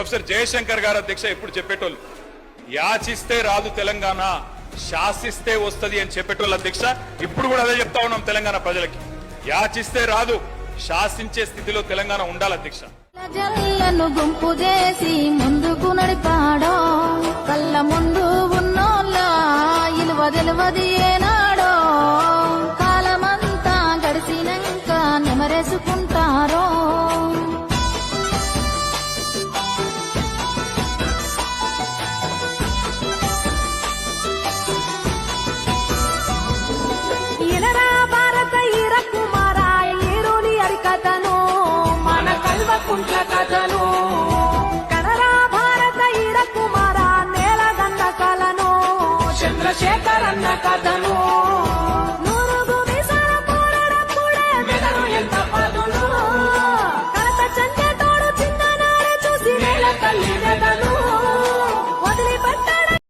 Professor Jayashankar గారు అధ్యక్ష ఎప్పుడు చెప్పేటోళ్ళు, యాచిస్తే రాదు తెలంగాణ, శాసిస్తే వస్తది అని చెప్పేటోళ్ళు అధ్యక్ష. ఇప్పుడు కూడా అదే చెప్తా ఉన్నాం తెలంగాణ ప్రజలకి, యాచిస్తే రాదు, శాసించే స్థితిలో తెలంగాణ ఉండాలి అధ్యక్ష. జల్లను గుంపు చేసి ముందుకు నడిపాడో, కళ్ళ ముందు ఉన్నోళ్ళ ఇలువ తెలువది ఏనాడో, కాలమంతా గడిచినాక నెమరేసుకుంటారో. ఎనరా భారత ఈర కుమార ఏరుని అరికథను, మన కల్వకుంట్ల కథను, కనరా భారత ఈర కుమార నేలగన్న కలను, చంద్రశేఖర్ అన్న కథను, నూరుగు మీసాల పోరాడప్పుడే మెదడు ఎంత పదును, కలత చంద్ర తోడు చిన్ననాడే చూసి నేల తల్లి వెదను.